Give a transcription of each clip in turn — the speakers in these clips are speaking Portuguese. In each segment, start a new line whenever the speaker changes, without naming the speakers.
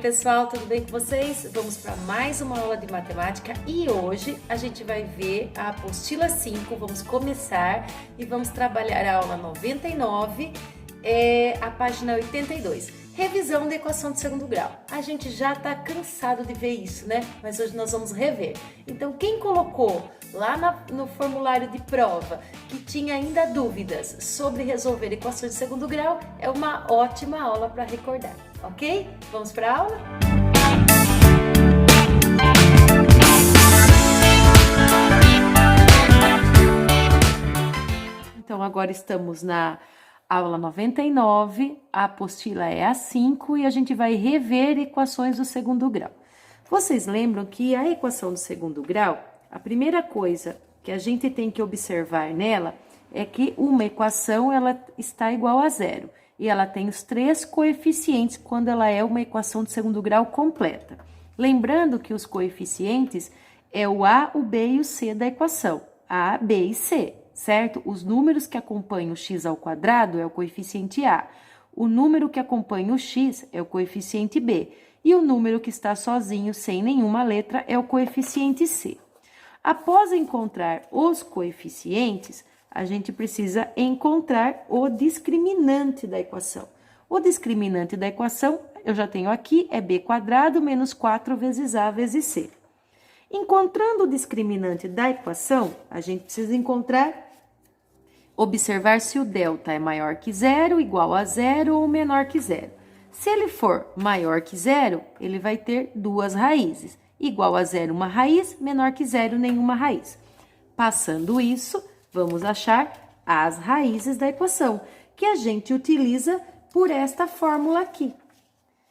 pessoal, tudo bem com vocês? Vamos para mais uma aula de matemática e hoje a gente vai ver a apostila 5, vamos começar e vamos trabalhar a aula 99, a página 82. Revisão da equação de segundo grau. A gente já está cansado de ver isso, né? Mas hoje nós vamos rever. Então, quem colocou lá no formulário de prova que tinha ainda dúvidas sobre resolver equações de segundo grau, é uma ótima aula para recordar, ok? Vamos para a aula? Então, agora estamos na aula 99, a apostila é a 5 e a gente vai rever equações do segundo grau. Vocês lembram que a equação do segundo grau, a primeira coisa que a gente tem que observar nela é que uma equação ela está igual a zero e ela tem os três coeficientes quando ela é uma equação de segundo grau completa. Lembrando que os coeficientes é o A, o B e o C da equação, A, B e C. Certo? Os números que acompanham o x ao quadrado é o coeficiente A. O número que acompanha o x é o coeficiente B. E o número que está sozinho, sem nenhuma letra, é o coeficiente C. Após encontrar os coeficientes, a gente precisa encontrar o discriminante da equação. O discriminante da equação, eu já tenho aqui, é b quadrado menos 4 vezes A vezes C. Encontrando o discriminante da equação, a gente precisa observar se o delta é maior que zero, igual a zero ou menor que zero. Se ele for maior que zero, ele vai ter duas raízes. Igual a zero, uma raiz, menor que zero, nenhuma raiz. Passando isso, vamos achar as raízes da equação, que a gente utiliza por esta fórmula aqui.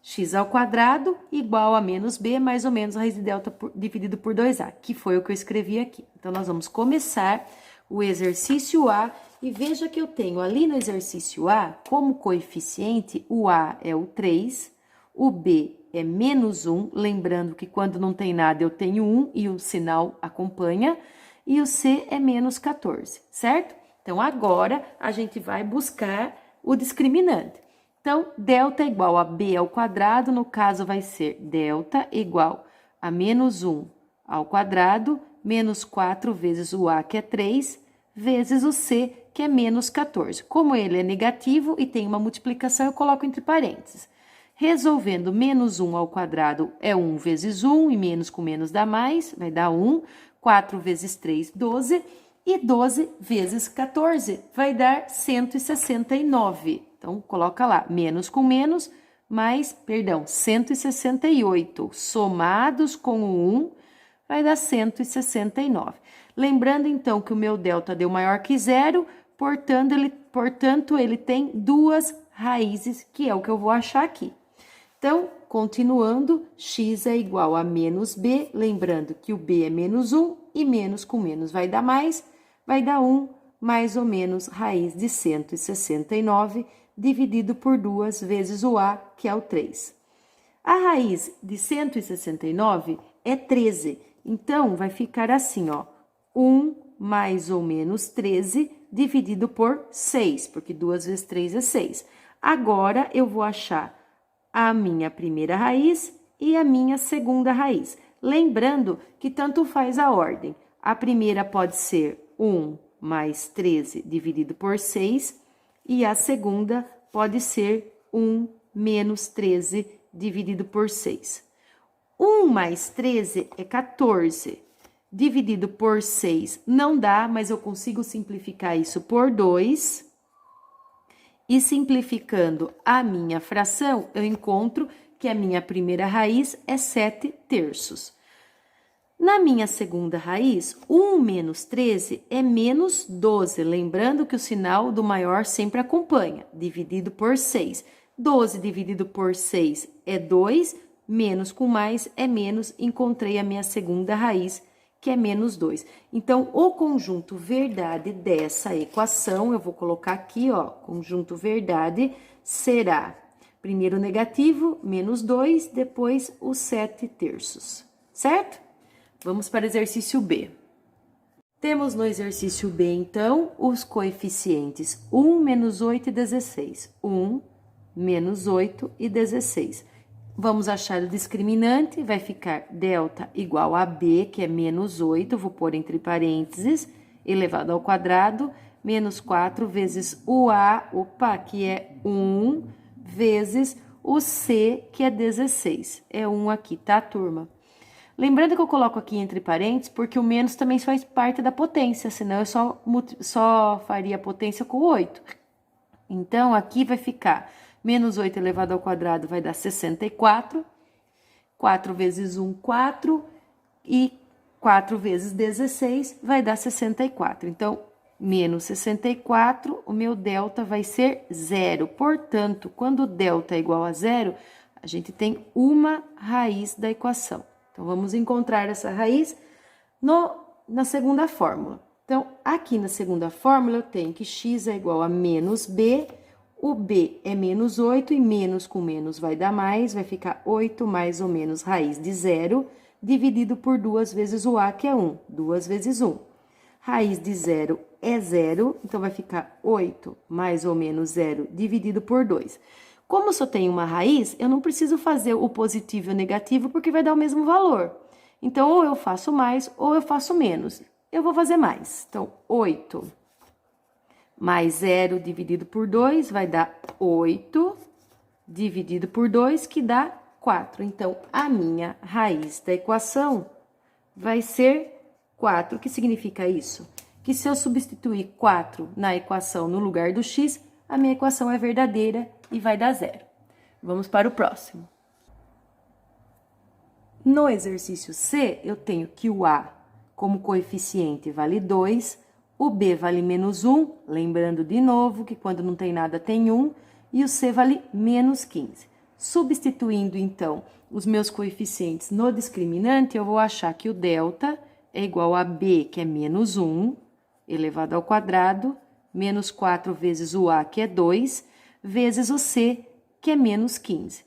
X ao quadrado igual a menos b, mais ou menos a raiz de delta dividido por 2a, que foi o que eu escrevi aqui. Então, nós vamos começar o exercício A e veja que eu tenho ali no exercício A, como coeficiente, o A é o 3, o B é menos 1, lembrando que quando não tem nada eu tenho 1 e o sinal acompanha, e o C é menos 14, certo? Então, agora a gente vai buscar o discriminante. Então, delta igual a b ao quadrado, no caso vai ser delta igual a menos 1 ao quadrado, menos 4 vezes o a, que é 3, vezes o c, que é menos 14. Como ele é negativo e tem uma multiplicação, eu coloco entre parênteses. Resolvendo, menos 1 ao quadrado é 1 vezes 1, e menos com menos dá mais, vai dar 1. 4 vezes 3, 12, e 12 vezes 14 vai dar 169. Então, coloca lá, menos com menos, mais, 168. Somados com o 1, vai dar 169. Lembrando, então, que o meu delta deu maior que zero, portanto, ele tem duas raízes, que é o que eu vou achar aqui. Então, continuando, x é igual a menos b, lembrando que o b é menos 1, e menos com menos vai dar mais, vai dar 1, mais ou menos raiz de 169, dividido por 2 vezes o a, que é o 3. A raiz de 169 é 13, então vai ficar assim, ó, 1 mais ou menos 13 dividido por 6, porque 2 vezes 3 é 6. Agora, eu vou achar a minha primeira raiz e a minha segunda raiz. Lembrando que tanto faz a ordem. A primeira pode ser 1 mais 13 dividido por 6 e a segunda pode ser 1 menos 13 dividido por 6. 1 mais 13 é 14. Dividido por 6 não dá, mas eu consigo simplificar isso por 2. E simplificando a minha fração, eu encontro que a minha primeira raiz é 7 terços. Na minha segunda raiz, 1 menos 13 é menos 12, lembrando que o sinal do maior sempre acompanha, dividido por 6. 12 dividido por 6 é 2, menos com mais é menos, encontrei a minha segunda raiz, que é menos 2. Então, o conjunto verdade dessa equação, eu vou colocar aqui, ó, conjunto verdade, será primeiro negativo, menos 2, depois os 7 terços, certo? Vamos para o exercício B. Temos no exercício B, então, os coeficientes 1, menos 8 e 16. 1, menos 8 e 16. Vamos achar o discriminante, vai ficar delta igual a b, que é menos 8, vou pôr entre parênteses, elevado ao quadrado, menos 4 vezes o a, opa, que é 1, vezes o c, que é 16. É 1 aqui, tá, turma? Lembrando que eu coloco aqui entre parênteses, porque o menos também faz parte da potência, senão eu só faria a potência com 8. Então, aqui vai ficar menos 8 elevado ao quadrado vai dar 64. 4 vezes 1, 4. E 4 vezes 16 vai dar 64. Então, menos 64, o meu delta vai ser 0. Portanto, quando o delta é igual a 0, a gente tem uma raiz da equação. Então, vamos encontrar essa raiz na segunda fórmula. Então, aqui na segunda fórmula, eu tenho que x é igual a menos b, o b é menos 8, e menos com menos vai dar mais, vai ficar 8 mais ou menos raiz de 0, dividido por 2 vezes o a, que é 1, 2 vezes 1. Raiz de 0 é 0, então vai ficar 8 mais ou menos 0, dividido por 2. Como só tem uma raiz, eu não preciso fazer o positivo e o negativo, porque vai dar o mesmo valor. Então, ou eu faço mais, ou eu faço menos. Eu vou fazer mais. Então, 8 mais 0 dividido por 2 vai dar 8 dividido por 2, que dá 4. Então, a minha raiz da equação vai ser 4. O que significa isso? Que se eu substituir 4 na equação no lugar do x, a minha equação é verdadeira e vai dar 0. Vamos para o próximo. No exercício C, eu tenho que o a como coeficiente vale 2, o b vale menos 1, lembrando de novo que quando não tem nada tem 1, e o c vale menos 15. Substituindo, então, os meus coeficientes no discriminante, eu vou achar que o delta é igual a b, que é menos 1, elevado ao quadrado, menos 4 vezes o a, que é 2, vezes o c, que é menos 15.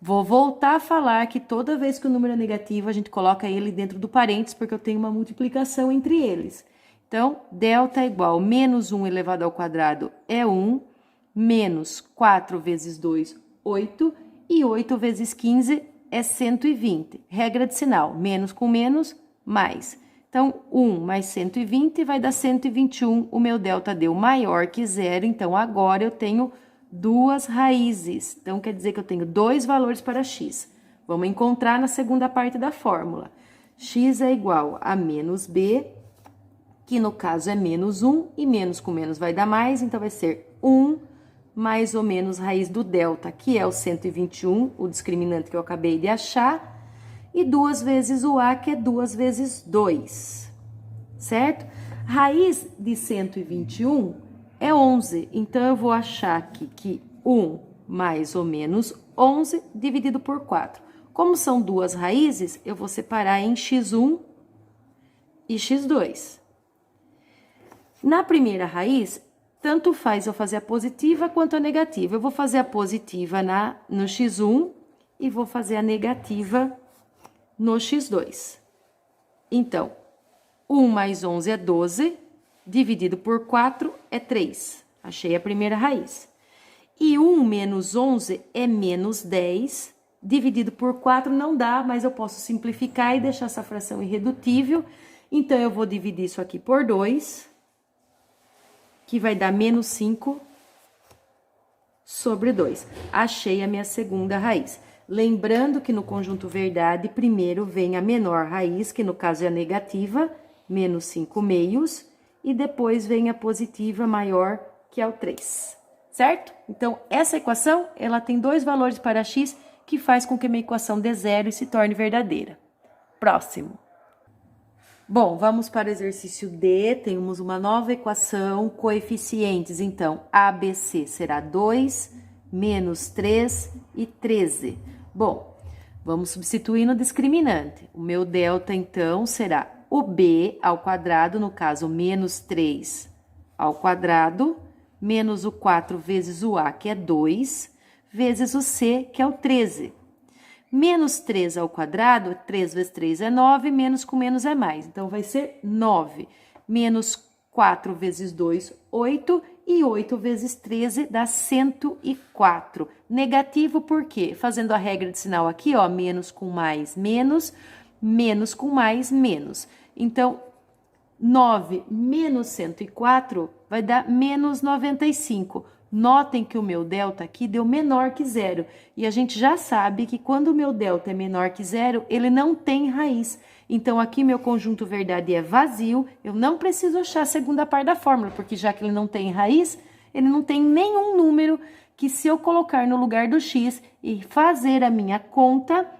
Vou voltar a falar que toda vez que o número é negativo, a gente coloca ele dentro do parênteses, porque eu tenho uma multiplicação entre eles. Então, delta é igual a menos 1 elevado ao quadrado é 1, menos 4 vezes 2, 8, e 8 vezes 15 é 120. Regra de sinal, menos com menos, mais. Então, 1 mais 120 vai dar 121, o meu delta deu maior que 0, então agora eu tenho duas raízes. Então, quer dizer que eu tenho dois valores para x. Vamos encontrar na segunda parte da fórmula. X é igual a menos b, que no caso é menos 1, e menos com menos vai dar mais, então vai ser 1 mais ou menos raiz do delta, que é o 121, o discriminante que eu acabei de achar, e 2 vezes o a, que é 2 vezes 2, certo? Raiz de 121 é 11, então eu vou achar aqui que 1 mais ou menos 11 dividido por 4. Como são duas raízes, eu vou separar em x1 e x2. Na primeira raiz, tanto faz eu fazer a positiva quanto a negativa. Eu vou fazer a positiva no x1 e vou fazer a negativa no x2. Então, 1 mais 11 é 12, dividido por 4 é 3. Achei a primeira raiz. E 1 menos 11 é menos 10, dividido por 4 não dá, mas eu posso simplificar e deixar essa fração irredutível. Então, eu vou dividir isso aqui por 2, que vai dar menos 5 sobre 2. Achei a minha segunda raiz. Lembrando que no conjunto verdade, primeiro vem a menor raiz, que no caso é a negativa, menos 5 meios, e depois vem a positiva maior, que é o 3, certo? Então, essa equação, ela tem dois valores para x, que faz com que a minha equação dê zero e se torne verdadeira. Próximo. Bom, vamos para o exercício D, temos uma nova equação, coeficientes, então, ABC será 2, menos 3 e 13. Bom, vamos substituir no discriminante. O meu delta, então, será o B ao quadrado, no caso, menos 3 ao quadrado, menos o 4 vezes o A, que é 2, vezes o C, que é o 13. Menos 3 ao quadrado, 3 vezes 3 é 9, menos com menos é mais. Então, vai ser 9. Menos 4 vezes 2, 8. E 8 vezes 13 dá 104. Negativo por quê? Fazendo a regra de sinal aqui, ó, menos com mais, menos, menos com mais, menos. Então, 9 menos 104 vai dar menos 95. Notem que o meu delta aqui deu menor que zero. E a gente já sabe que quando o meu delta é menor que zero, ele não tem raiz. Então, aqui meu conjunto verdade é vazio. Eu não preciso achar a segunda parte da fórmula, porque já que ele não tem raiz, ele não tem nenhum número que, se eu colocar no lugar do x e fazer a minha conta,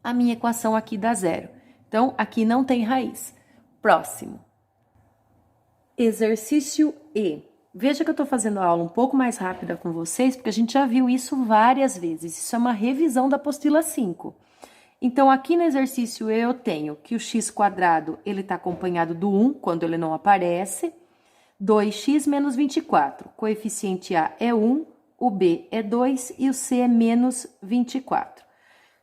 a minha equação aqui dá zero. Então, aqui não tem raiz. Próximo. Exercício E. Veja que eu estou fazendo a aula um pouco mais rápida com vocês, porque a gente já viu isso várias vezes. Isso é uma revisão da apostila 5. Então, aqui no exercício E eu tenho que o x², ele está acompanhado do 1, quando ele não aparece. 2x menos 24. Coeficiente A é 1, o B é 2 e o C é menos 24.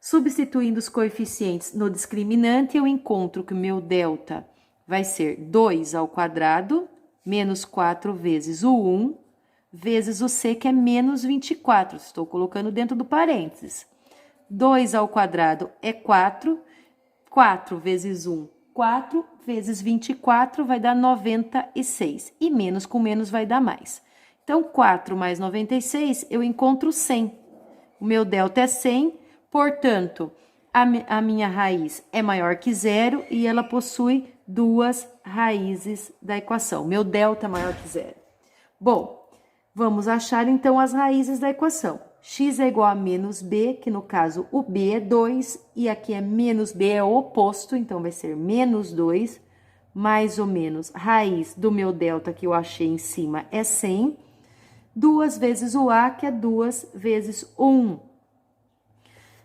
Substituindo os coeficientes no discriminante, eu encontro que o meu delta vai ser 2² menos 4 vezes o 1, vezes o C, que é menos 24. Estou colocando dentro do parênteses. 2² é 4. 4 vezes 1, 4. Vezes 24 vai dar 96. E menos com menos vai dar mais. Então, 4 mais 96, eu encontro 100. O meu delta é 100, portanto, a minha raiz é maior que zero e ela possui duas raízes da equação. Meu delta é maior que zero. Bom, vamos achar então as raízes da equação. X é igual a menos b, que no caso o b é 2, e aqui é menos b, é o oposto, então vai ser menos 2, mais ou menos raiz do meu delta que eu achei em cima é 100, 2 vezes o a, que é 2 vezes o 1.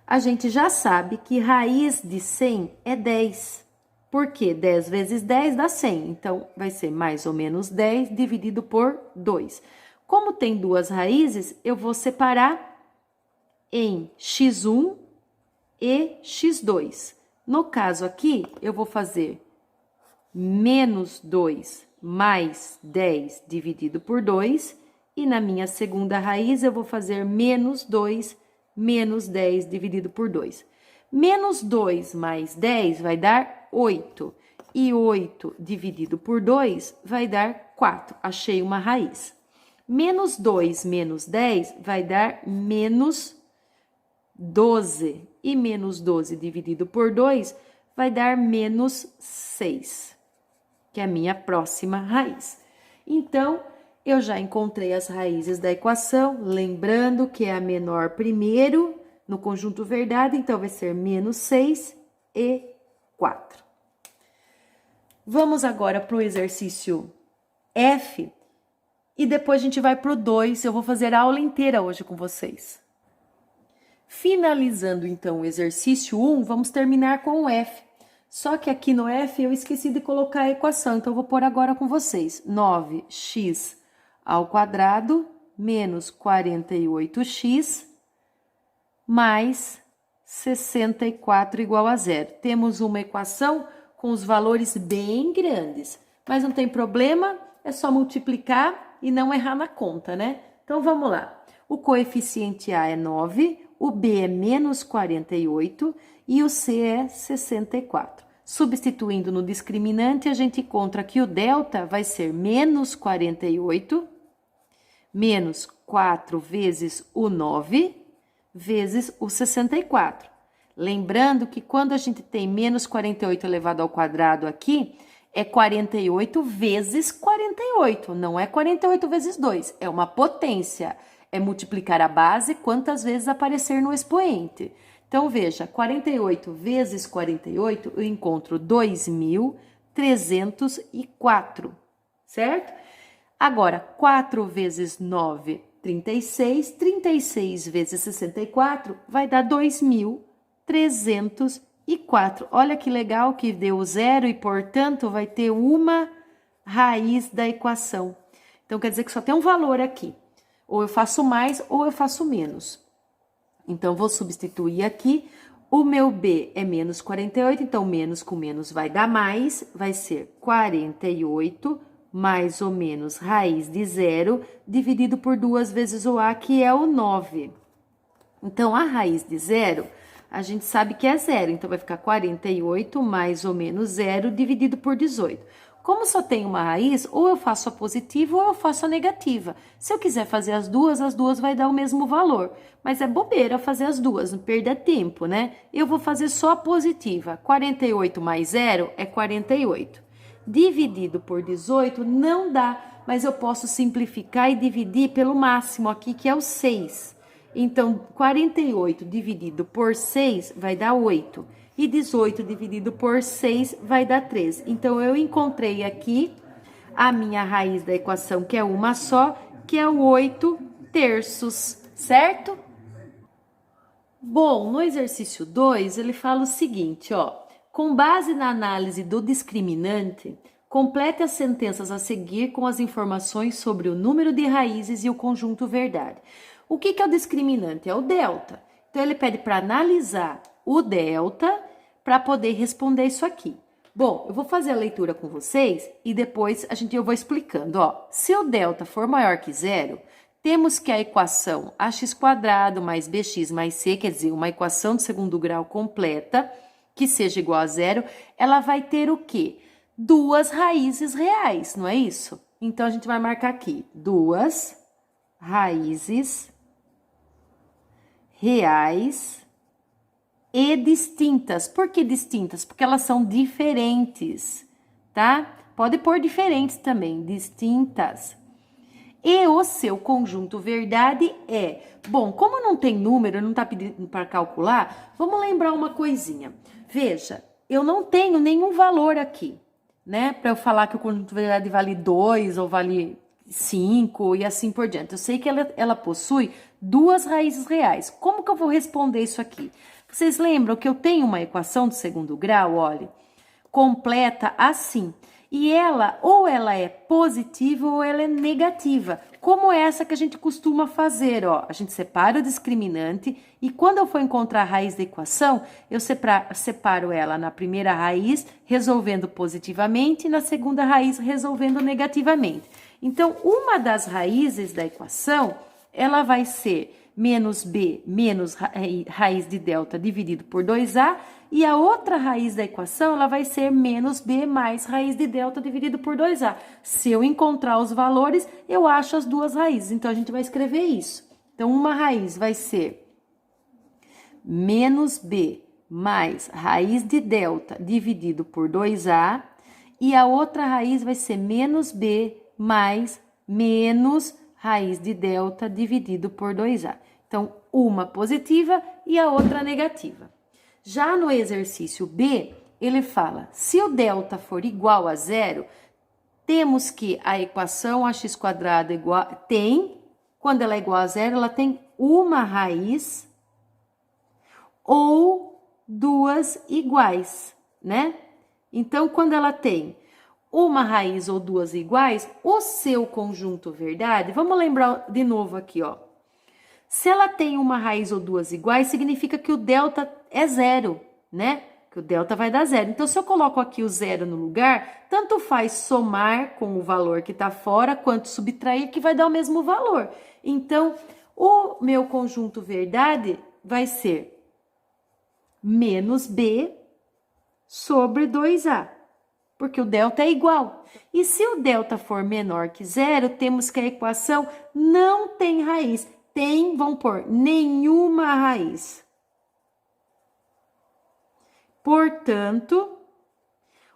A gente já sabe que raiz de 100 é 10. Por quê? 10 vezes 10 dá 100. Então, vai ser mais ou menos 10 dividido por 2. Como tem duas raízes, eu vou separar em x1 e x2. No caso aqui, eu vou fazer menos 2 mais 10 dividido por 2. E na minha segunda raiz, eu vou fazer menos 2 menos 10 dividido por 2. Menos 2 mais 10 vai dar 8. E 8 dividido por 2 vai dar 4. Achei uma raiz. Menos 2 menos 10 vai dar menos 12. E menos 12 dividido por 2 vai dar menos 6, que é a minha próxima raiz. Então, eu já encontrei as raízes da equação, lembrando que é a menor primeiro no conjunto verdade, então vai ser menos 6 e 4. Vamos agora para o exercício F e depois a gente vai para o 2, eu vou fazer a aula inteira hoje com vocês. Finalizando então o exercício 1, vamos terminar com o F. Só que aqui no F eu esqueci de colocar a equação, então eu vou pôr agora com vocês. 9x ao quadrado menos 48x mais 64 igual a zero. Temos uma equação com os valores bem grandes, mas não tem problema, é só multiplicar e não errar na conta, né? Então, vamos lá. O coeficiente A é 9, o B é menos 48 e o C é 64. Substituindo no discriminante, a gente encontra que o delta vai ser menos 48, menos 4 vezes o 9, vezes o 64. Lembrando que quando a gente tem menos 48 elevado ao quadrado aqui, é 48 vezes 48, não é 48 vezes 2, é uma potência. É multiplicar a base quantas vezes aparecer no expoente. Então, veja, 48 vezes 48, eu encontro 2.304, certo? Agora, 4 vezes 9, 36. 36 vezes 64 vai dar 2.304. Olha que legal que deu zero e, portanto, vai ter uma raiz da equação. Então, quer dizer que só tem um valor aqui. Ou eu faço mais ou eu faço menos. Então, vou substituir aqui. O meu B é menos 48, então menos com menos vai dar mais. Vai ser 48 mais ou menos raiz de 0 dividido por 2 vezes o A, que é o 9. Então, a raiz de 0, a gente sabe que é 0. Então, vai ficar 48 mais ou menos 0 dividido por 18. Como só tem uma raiz, ou eu faço a positiva ou eu faço a negativa. Se eu quiser fazer as duas vai dar o mesmo valor. Mas é bobeira fazer as duas, não perda tempo, né? Eu vou fazer só a positiva. 48 mais 0 é 48. Dividido por 18 não dá, mas eu posso simplificar e dividir pelo máximo aqui, que é o 6. Então, 48 dividido por 6 vai dar 8. E 18 dividido por 6 vai dar 3. Então, eu encontrei aqui a minha raiz da equação, que é uma só, que é o 8 terços, certo? Bom, no exercício 2, ele fala o seguinte, ó. Com base na análise do discriminante, complete as sentenças a seguir com as informações sobre o número de raízes e o conjunto verdade. O que é o discriminante? É o delta. Então, ele pede para analisar o delta para poder responder isso aqui. Bom, eu vou fazer a leitura com vocês e depois eu vou explicando. Ó, se o delta for maior que 0, temos que a equação ax² mais bx mais c, quer dizer, uma equação de segundo grau completa, que seja igual a 0, ela vai ter o quê? 2 raízes reais, não é isso? Então, a gente vai marcar aqui, 2 raízes reais e distintas. Por que distintas? Porque elas são diferentes, tá? Pode pôr diferentes também, distintas. E o seu conjunto verdade é... Bom, como não tem número, não tá pedindo para calcular, vamos lembrar uma coisinha. Veja, eu não tenho nenhum valor aqui, né? Para eu falar que o conjunto verdade vale 2 ou vale 5 e assim por diante. Eu sei que ela possui 2 raízes reais. Como que eu vou responder isso aqui? Vocês lembram que eu tenho uma equação do segundo grau, olha, completa assim. E ela, ou ela é positiva ou ela é negativa. Como essa que a gente costuma fazer, ó. A gente separa o discriminante e quando eu for encontrar a raiz da equação, eu separo ela na primeira raiz, resolvendo positivamente, e na segunda raiz, resolvendo negativamente. Então, uma das raízes da equação, ela vai ser menos b menos raiz de delta dividido por 2a, e a outra raiz da equação, ela vai ser menos b mais raiz de delta dividido por 2a. Se eu encontrar os valores, eu acho as duas raízes. Então, a gente vai escrever isso. Então, uma raiz vai ser menos b mais raiz de delta dividido por 2a, e a outra raiz vai ser menos b mais menos raiz de delta dividido por 2a. Então, uma positiva e a outra negativa. Já no exercício B, ele fala, se o delta for igual a 0, temos que a equação ax² quando ela é igual a 0, ela tem uma raiz ou duas iguais, né? Então, quando ela tem uma raiz ou duas iguais, o seu conjunto verdade, vamos lembrar de novo aqui, ó. Se ela tem uma raiz ou duas iguais, significa que o delta é 0, né? Que o delta vai dar 0. Então, se eu coloco aqui o 0 no lugar, tanto faz somar com o valor que está fora, quanto subtrair, que vai dar o mesmo valor. Então, o meu conjunto verdade vai ser menos b sobre 2a, porque o delta é igual. E se o delta for menor que 0, temos que a equação não tem raiz. Tem, vamos pôr, nenhuma raiz. Portanto,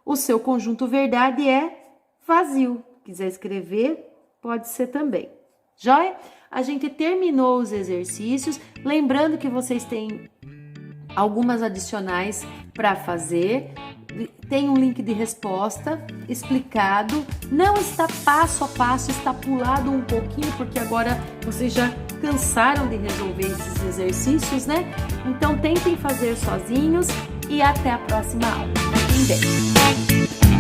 o seu conjunto verdade é vazio. Quiser escrever, pode ser também. Joia? A gente terminou os exercícios. Lembrando que vocês têm algumas adicionais para fazer. Tem um link de resposta explicado. Não está passo a passo, está pulado um pouquinho, porque agora vocês já cansaram de resolver esses exercícios, né? Então, tentem fazer sozinhos e até a próxima aula. Fiquem bem!